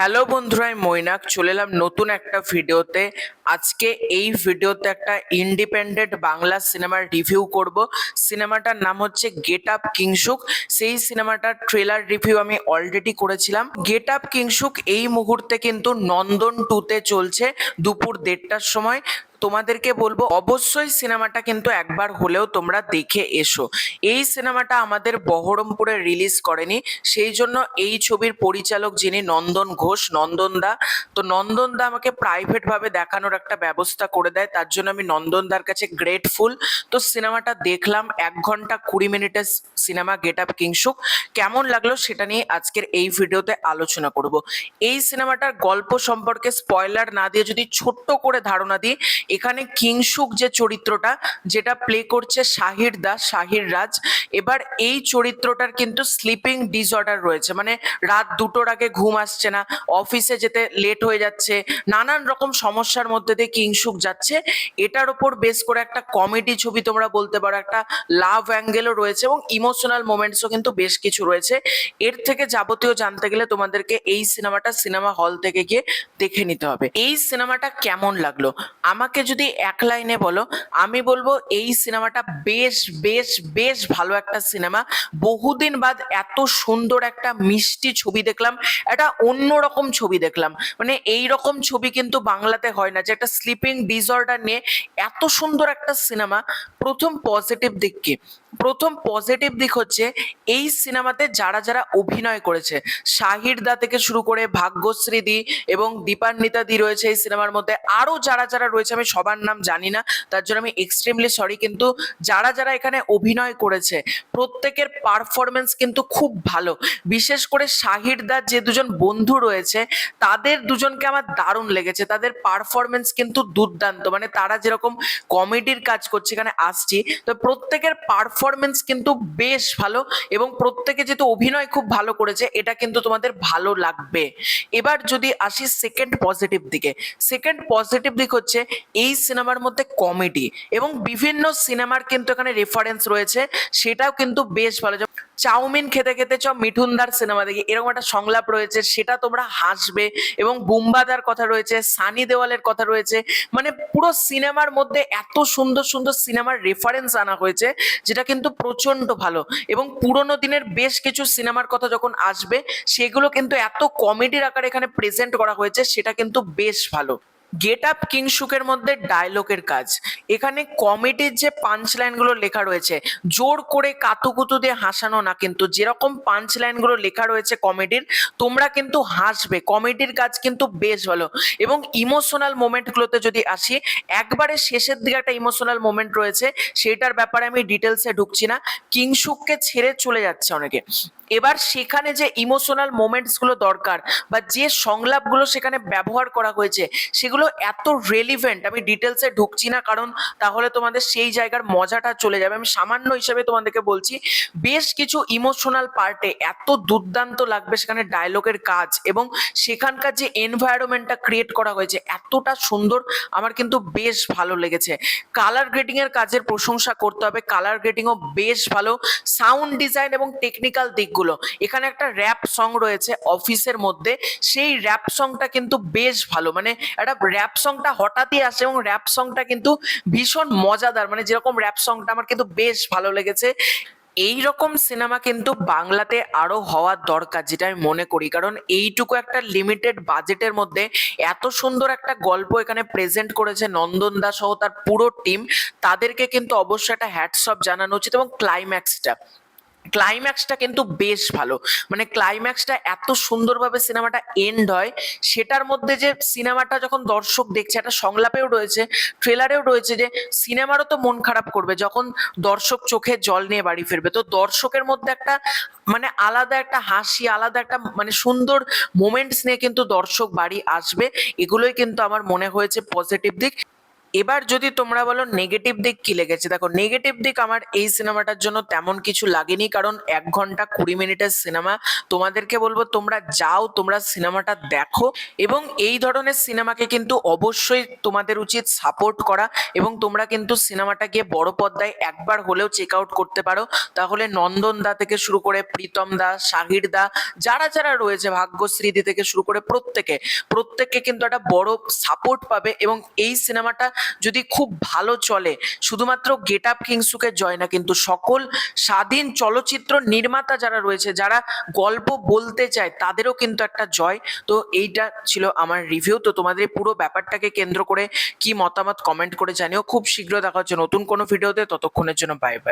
Hello বন্ধুরা, আমি মৈনাক চলে এলাম নতুন একটা ভিডিওতে। আজকে এই ভিডিওতে একটা ইন্ডিপেন্ডেন্ট বাংলা সিনেমার রিভিউ করব। সিনেমাটার নাম হচ্ছে গেট আপ কিংসুক। সেই সিনেমাটার ট্রেলার রিভিউ আমি অলরেডি করেছিলাম। গেট আপ কিংসুক এই মুহূর্তে কিন্তু নন্দন 2-তে চলছে দুপুর 1:30টার সময়। তোমাদেরকে বলবো অবশ্যই সিনেমাটা কিন্তু একবার হলেও তোমরা দেখে এসো। এই সিনেমাটা আমাদের বহরমপুরে রিলিজ করেনি, সেই জন্য এই ছবির পরিচালক যিনি নন্দন ঘোষ, নন্দনদা। তো নন্দনদা আমাকে প্রাইভেট ভাবে দেখানোর একটা ব্যবস্থা করে দেয়, তার জন্য আমি নন্দনদার কাছে গ্রেটফুল। তো সিনেমাটা দেখলাম, 1 ঘন্টা 20 মিনিটের সিনেমা গেট আপ কিংসুক। কেমন লাগলো সেটা নিয়ে আজকের এই ভিডিওতে আলোচনা করব। এই সিনেমাটার গল্প সম্পর্কে স্পয়লার না দিয়ে যদি ছোট্ট করে ধারণা দিই, এখানে কিংসুক যে চরিত্রটা, যেটা প্লে করছে শাহির দাস, শাহির রাজ। এবার এই চরিত্রটার কিন্তু স্লিপিং ডিসঅর্ডার রয়েছে, মানে রাত 2টোর আগে ঘুম আসছে না, অফিসে যেতে লেট হয়ে যাচ্ছে, নানান রকম সমস্যার মধ্যে দিয়ে কিংসুক যাচ্ছে। এটার ওপর বেস করে একটা কমেডি ছবি তোমরা বলতে পারো, একটা লাভ অ্যাঙ্গেলও রয়েছে এবং ইমোশনাল মোমেন্টসও কিন্তু বেশ কিছু রয়েছে। এর থেকে যাবতীয় জানতে গেলে তোমাদেরকে এই সিনেমাটা সিনেমা হল থেকে গিয়ে দেখে নিতে হবে। এই সিনেমাটা কেমন লাগলো আমাকে যদি এক লাইনে বলো, আমি বলবো এই সিনেমাটা বেশ বেশ বেশ ভালো একটা সিনেমা। বহুদিন বাদ এত সুন্দর একটা মিষ্টি ছবি দেখলাম, একটা অন্যরকম ছবি দেখলাম। মানে এই রকম ছবি কিন্তু বাংলাতে হয় না, যে একটা স্লিপিং ডিসঅর্ডার নিয়ে এত সুন্দর একটা সিনেমা। প্রথম পজিটিভ দিক কি? প্রথম পজিটিভ দিক হচ্ছে এই সিনেমাতে যারা যারা অভিনয় করেছে, শাহির দা থেকে শুরু করে ভাগ্যশ্রী দি এবং দীপান্বিতা দি রয়েছে এই সিনেমার মধ্যে। আরো যারা যারা রয়েছে আমি সবার নাম জানি না, তার জন্য আমি এক্সট্রিমলি সরি, কিন্তু যারা যারা এখানে অভিনয় করেছে প্রত্যেকের পারফরমেন্স কিন্তু খুব ভালো। বিশেষ করে শাহির দার যে দুজন বন্ধু রয়েছে, তাদের দুজনকে আমার দারুণ লেগেছে। তাদের পারফরমেন্স কিন্তু দুর্দান্ত, মানে তারা যেরকম কমেডির কাজ করছে, এখানে আসছি তো প্রত্যেকের পারফরমেন্স কিন্তু বেশ ভালো এবং প্রত্যেকে যেহেতু অভিনয় খুব ভালো করেছে, এটা কিন্তু তোমাদের ভালো লাগবে। এবার যদি আসি সেকেন্ড পজিটিভ দিকে, সেকেন্ড পজিটিভ দিক হচ্ছে এই সিনেমার মধ্যে কমেডি এবং বিভিন্ন সিনেমার কিন্তু এখানে রেফারেন্স রয়েছে, সেটাও কিন্তু বেশ ভালো। চাউমিন খেতে খেতে চ মিঠুনদার সিনেমা দেখি, এরকম একটা সংলাপ রয়েছে, সেটা তোমরা হাসবে। এবং বুম্বাদার কথা রয়েছে, সানি দেওয়ালের কথা রয়েছে, মানে পুরো সিনেমার মধ্যে এত সুন্দর সুন্দর সিনেমার রেফারেন্স আনা হয়েছে, যেটা কিন্তু প্রচন্ড ভালো। এবং পুরোনো দিনের বেশ কিছু সিনেমার কথা যখন আসবে, সেগুলো কিন্তু এত কমেডির আকারে এখানে প্রেজেন্ট করা হয়েছে, সেটা কিন্তু বেশ ভালো। গেট আপ কিংসুকের মধ্যে ডায়লগের কাজ, এখানে কমেডির যে পাঞ্চ লাইনগুলো লেখা রয়েছে, জোর করে কাতুকুতু দিয়ে হাসানো না, কিন্তু যেরকম পাঞ্চ লাইনগুলো লেখা রয়েছে কমেডির, তোমরা কিন্তু হাসবে। কমেডির কাজ কিন্তু বেশ ভালো। এবং ইমোশনাল মোমেন্টগুলোতে যদি আসি, একবারে শেষের দিকে একটা ইমোশনাল মোমেন্ট রয়েছে, সেটার ব্যাপারে আমি ডিটেলসে ঢুকছি না। কিংসুককে ছেড়ে চলে যাচ্ছে অনেকে, এবার সেখানে যে ইমোশনাল মোমেন্টস গুলো দরকার বা যে সংলাপগুলো সেখানে ব্যবহার করা হয়েছে, সেগুলো এত রেলিভেন্ট। আমি ডিটেলসে ঢুকছি না, কারণ তাহলে তোমাদের সেই জায়গার মজাটা চলে যাবে। আমি সামান্য হিসেবে তোমাদেরকে বলছি, বেশ কিছু ইমোশনাল পার্টে এত দুর্দান্ত লাগবে সেখানে ডায়লগের কাজ, এবং সেখানকার যে এনভায়রনমেন্টটা ক্রিয়েট করা হয়েছে এতটা সুন্দর, আমার কিন্তু বেশ ভালো লেগেছে। কালার গ্রেডিং এর কাজের প্রশংসা করতে হবে, কালার গ্রেডিংও বেশ ভালো। সাউন্ড ডিজাইন এবং টেকনিক্যাল দিকগুলো, এখানে একটা র্যাপ সং রয়েছে অফিসের মধ্যে, সেই র্যাপ সংটা কিন্তু বেশ ভালো। মানে একটা র্যাপ সংটা হঠাৎই আসে এবং র্যাপ সংটা কিন্তু ভীষণ মজাদার, মানে যেরকম র্যাপ সংটা আমার কিন্তু বেশ ভালো লেগেছে। এই রকম সিনেমা কিন্তু বাংলাতে আরো হওয়ার দরকার, যেটা আমি মনে করি, কারণ এইটুকু একটা লিমিটেড বাজেটের মধ্যে এত সুন্দর একটা গল্প এখানে প্রেজেন্ট করেছে নন্দনদা সহ তার পুরো টিম। তাদেরকে কিন্তু অবশ্যই একটা হ্যাটস অফ জানানো উচিত। এবং ক্লাইম্যাক্সটা কিন্তু বেশ ভালো, মানে ক্লাইম্যাক্সটা এত সুন্দরভাবে সিনেমাটা এন্ড হয়। সেটার মধ্যে যে সিনেমাটা যখন দর্শক দেখছে, একটা সংলাপেও রয়েছে, ট্রেলারেও রয়েছে, যে সিনেমারও তো মন খারাপ করবে যখন দর্শক চোখে জল নিয়ে বাড়ি ফিরবে। তো দর্শকের মধ্যে একটা মানে আলাদা একটা হাসি, আলাদা একটা মানে সুন্দর মোমেন্টস নিয়ে কিন্তু দর্শক বাড়ি আসবে। এগুলোই কিন্তু আমার মনে হয়েছে পজিটিভ দিক। এবার যদি তোমরা বলো নেগেটিভ দিক কি লেগেছে, দেখো নেগেটিভ দিক আমার এই সিনেমাটার জন্য তেমন কিছু লাগেনি, কারণ 1 ঘন্টা 20 মিনিটের সিনেমা। তোমাদেরকে বলবো তোমরা যাও, তোমরা সিনেমাটা দেখো, এবং এই ধরনের সিনেমাকে কিন্তু অবশ্যই তোমাদের উচিত সাপোর্ট করা, এবং তোমরা কিন্তু সিনেমাটা গিয়ে বড় পর্দায় একবার হলেও চেক আউট করতে পারো। তাহলে নন্দন দা থেকে শুরু করে প্রীতম দা, শাহির দা, যারা যারা রয়েছে, ভাগ্যশ্রীদি থেকে শুরু করে প্রত্যেককে কিন্তু একটা বড় সাপোর্ট পাবে। এবং এই সিনেমাটা যদি খুব ভালো চলে, শুধুমাত্র গেট আপ কিংসুকের জয় না, কিন্তু সকল স্বাধীন চলচ্চিত্র নির্মাতা যারা রয়েছে, যারা গল্প বলতে চায়, তাদেরও কিন্তু একটা জয়। তো এইটা ছিল আমার রিভিউ। তো তোমাদের এই পুরো ব্যাপারটাকে কেন্দ্র করে কি মতামত কমেন্ট করে জানিও। খুব শীঘ্র দেখা হচ্ছে নতুন কোনো ভিডিওতে, ততক্ষণের জন্য বাই বাই।